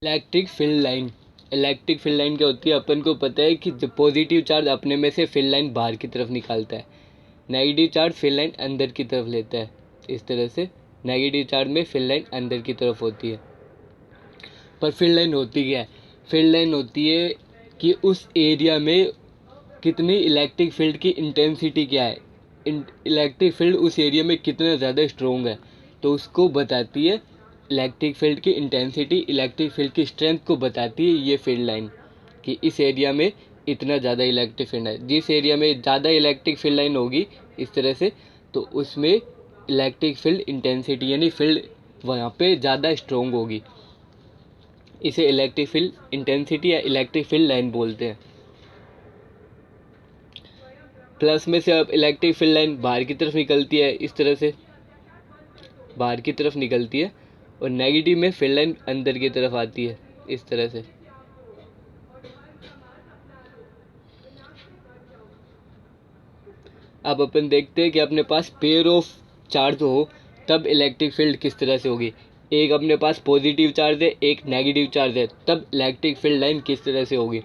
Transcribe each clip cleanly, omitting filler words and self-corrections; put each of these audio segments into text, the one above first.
Electric field line क्या होती है? अपन को पता है कि पॉजिटिव चार्ज अपने में से फील्ड लाइन बाहर की तरफ निकालता है, नेगेटिव चार्ज फील्ड लाइन अंदर की तरफ लेता है। इस तरह से नेगेटिव चार्ज में फील्ड लाइन अंदर की तरफ होती है। पर फील्ड लाइन होती क्या है? फील्ड लाइन होती है कि उस एरिया में कितनी इलेक्ट्रिक फील्ड की इंटेंसिटी क्या है, इलेक्ट्रिक फील्ड उस एरिया में कितना ज़्यादा स्ट्रोंग है, तो उसको बताती है इलेक्ट्रिक फील्ड की इंटेंसिटी, इलेक्ट्रिक फील्ड की स्ट्रेंथ को बताती है ये फील्ड लाइन, कि इस एरिया में इतना ज़्यादा इलेक्ट्रिक फील्ड है। जिस एरिया में ज़्यादा इलेक्ट्रिक फील्ड लाइन होगी इस तरह से, तो उसमें इलेक्ट्रिक फील्ड इंटेंसिटी यानी फील्ड वहाँ पे ज़्यादा स्ट्रोंग होगी। इसे इलेक्ट्रिक फील्ड इंटेंसिटी या इलेक्ट्रिक फील्ड लाइन बोलते हैं। प्लस में से अब इलेक्ट्रिक फील्ड लाइन बाहर की तरफ निकलती है, इस तरह से बाहर की तरफ निकलती है, और नेगेटिव में फील्ड लाइन अंदर की तरफ आती है, इस तरह से। अब अपन देखते हैं कि अपने पास पेयर ऑफ चार्ज हो तब इलेक्ट्रिक फील्ड किस तरह से होगी। एक अपने पास पॉजिटिव चार्ज है, एक नेगेटिव चार्ज है, तब इलेक्ट्रिक फील्ड लाइन किस तरह से होगी।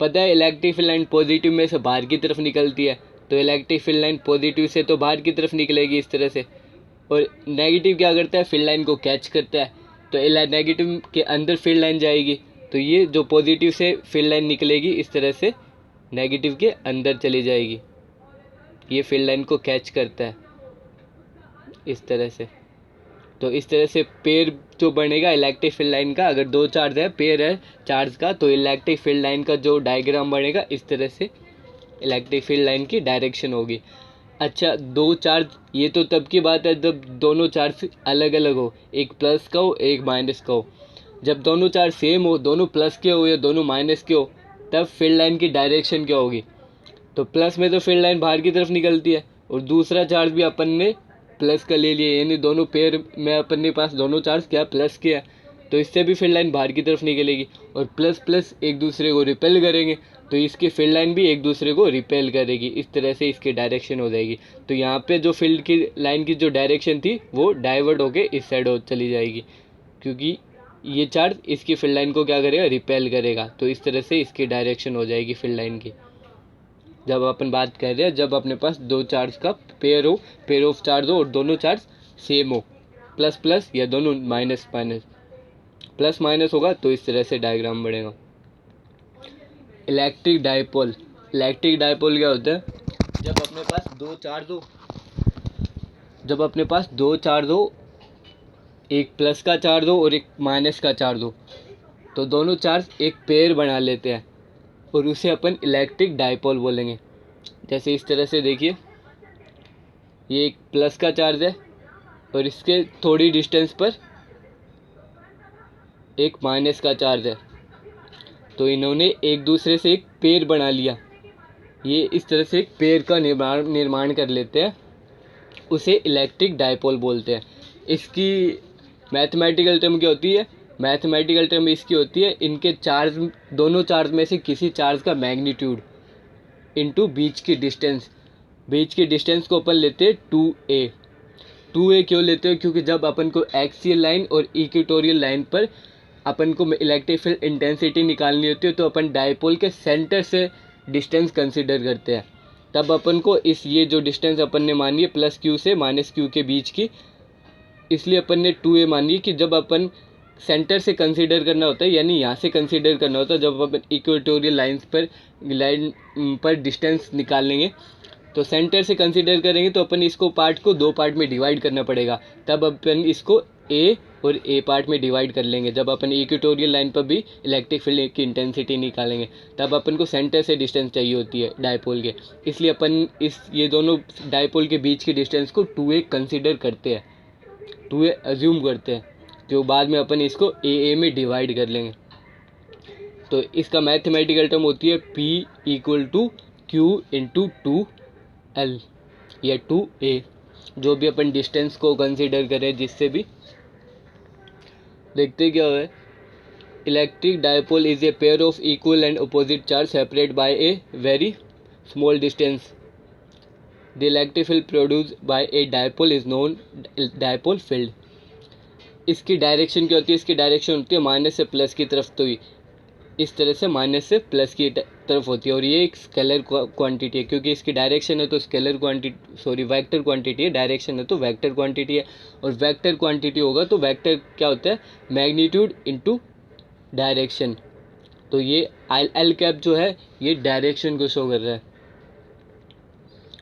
पता है इलेक्ट्रिक फील्ड लाइन पॉजिटिव में से बाहर की तरफ निकलती है, तो इलेक्ट्रिक फील्ड लाइन पॉजिटिव से तो बाहर की तरफ निकलेगी इस तरह से, और नेगेटिव क्या करता है, फील्ड लाइन को कैच करता है, तो नेगेटिव के अंदर फील्ड लाइन जाएगी, तो ये जो पॉजिटिव से फील्ड लाइन निकलेगी इस तरह से नेगेटिव के अंदर चली जाएगी, ये फील्ड लाइन को कैच करता है इस तरह से। तो इस तरह से पेयर जो बनेगा इलेक्ट्रिक फील्ड लाइन का, अगर दो चार्ज है, पेयर है चार्ज का, तो इलेक्ट्रिक फील्ड लाइन का जो डायग्राम बनेगा इस तरह से इलेक्ट्रिक फील्ड लाइन की डायरेक्शन होगी। अच्छा, दो चार्ज, ये तो तब की बात है जब दोनों चार्ज अलग अलग हो, एक प्लस का हो एक माइनस का हो। जब दोनों चार्ज सेम हो, दोनों प्लस के हो या दोनों माइनस के हो, तब फील्ड लाइन की डायरेक्शन क्या होगी। तो प्लस में तो फील्ड लाइन बाहर की तरफ निकलती है, और दूसरा चार्ज भी अपन ने प्लस का ले लिया, यानी दोनों पेयर में अपन के पास दोनों चार्ज क्या प्लस के है, तो इससे भी फील्ड लाइन बाहर की तरफ निकलेगी, और प्लस प्लस एक दूसरे को रिपेल करेंगे, तो इसकी फील्ड लाइन भी एक दूसरे को रिपेल करेगी, इस तरह से इसकी डायरेक्शन हो जाएगी। तो यहाँ पे जो फील्ड की लाइन की जो डायरेक्शन थी वो डाइवर्ट होके इस साइड हो चली जाएगी, क्योंकि ये चार्ज इसकी फील्ड लाइन को क्या करेगा, रिपेल करेगा, तो इस तरह से इसकी डायरेक्शन हो जाएगी फील्ड लाइन की। जब अपन बात कर रहे हैं जब अपने पास दो चार्ज का पेयर हो, पेयर ऑफ चार्ज हो, और दोनों चार्ज सेम हो, प्लस प्लस या दोनों माइनस माइनस, प्लस माइनस होगा तो इस तरह से डायग्राम बनेगा। इलेक्ट्रिक डाइपोल क्या होता है? जब अपने पास दो चार्ज हो, एक प्लस का चार्ज हो और एक माइनस का चार्ज हो, तो दोनों चार्ज एक पेयर बना लेते हैं, और उसे अपन इलेक्ट्रिक डाइपोल बोलेंगे। जैसे इस तरह से देखिए, ये एक प्लस का चार्ज है और इसके थोड़ी डिस्टेंस पर एक माइनस का चार्ज है, तो इन्होंने एक दूसरे से एक पेयर बना लिया, ये इस तरह से एक पेयर का निर्माण कर लेते हैं, उसे इलेक्ट्रिक डाइपोल बोलते हैं। इसकी मैथमेटिकल टर्म क्या होती है? मैथमेटिकल टर्म इसकी होती है इनके चार्ज, दोनों चार्ज में से किसी चार्ज का मैग्नीट्यूड इनटू बीच की डिस्टेंस को अपन लेते हैं 2a क्यों लेते हैं? क्योंकि जब अपन को एक्सियल लाइन और इक्वेटोरियल लाइन पर अपन को इलेक्ट्रिक फील्ड इंटेंसिटी निकालनी होती है, तो अपन डाइपोल के सेंटर से डिस्टेंस कंसीडर करते हैं। तब अपन को ये जो डिस्टेंस अपन ने मानी है प्लस क्यू से माइनस क्यू के बीच की, इसलिए अपन ने 2a मानी है कि जब अपन सेंटर से कंसीडर करना होता है, यानी यहाँ से कंसीडर करना होता है, जब अपन इक्वेटोरियल लाइन पर डिस्टेंस निकालेंगे, तो सेंटर से कंसीडर करेंगे, तो अपन इसको पार्ट को दो पार्ट में डिवाइड करना पड़ेगा, तब अपन इसको ए और ए पार्ट में डिवाइड कर लेंगे। जब अपन इक्वेटोरियल लाइन पर भी इलेक्ट्रिक फील्ड की इंटेंसिटी निकालेंगे, तब अपन को सेंटर से डिस्टेंस चाहिए होती है डाइपोल के, इसलिए अपन ये दोनों डाइपोल के बीच की डिस्टेंस को 2a कंसीडर करते हैं, 2a अज्यूम करते हैं, जो बाद में अपन इसको ए में डिवाइड कर लेंगे। तो इसका मैथमेटिकल टर्म होती है P = Q × 2L या 2a, जो भी अपन डिस्टेंस को कंसीडर करें, जिससे भी। देखते क्या है, electric dipole is a pair of equal and opposite charge separate by a very small distance. The electric field produced by a dipole is known dipole field. इसकी डायरेक्शन क्या होती है, इसकी डायरेक्शन होती है माइनस से प्लस की तरफ, तो इस तरह से माइनस से प्लस की तरफ होती है। और ये एक स्केलर क्वांटिटी है, क्योंकि इसकी डायरेक्शन है तो scalar quantity, sorry vector quantity है, डायरेक्शन है तो वेक्टर क्वांटिटी है। और वेक्टर क्वांटिटी होगा तो वेक्टर क्या होता है, मैग्नीट्यूड इनटू डायरेक्शन। तो ये एल कैप जो है ये डायरेक्शन को शो कर रहा है।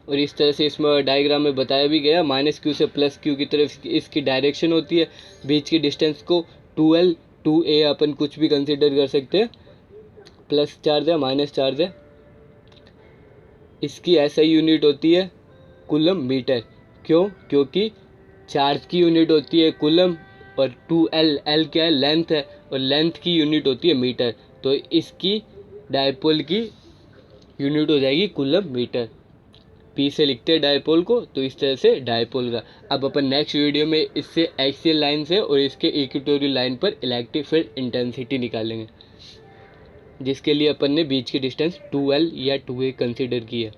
और इस तरह से इसमें डायग्राम में बताया भी गया, माइनस क्यू से प्लस क्यू की तरफ इसकी डायरेक्शन होती है। बीच की डिस्टेंस को 2L 2A अपन कुछ भी कंसिडर कर सकते हैं, प्लस चार्ज है माइनस चार्ज है। इसकी SI यूनिट होती है कूलम मीटर। क्यों, क्योंकि चार्ज की यूनिट होती है कूलम, और 2L, L क्या है, लेंथ है, और लेंथ की यूनिट होती है मीटर। तो इसकी डायपोल की यूनिट हो जाएगी कूलम मीटर। P से लिखते हैं डायपोल को, तो इस तरह से डायपोल का। अब अपन नेक्स्ट वीडियो में इससे एक्सियल लाइन से और इसके इक्वेटोरियल लाइन पर इलेक्ट्रिक फील्ड इंटेंसिटी निकालेंगे, जिसके लिए अपन ने बीच की डिस्टेंस 2L या 2A कंसिडर की है।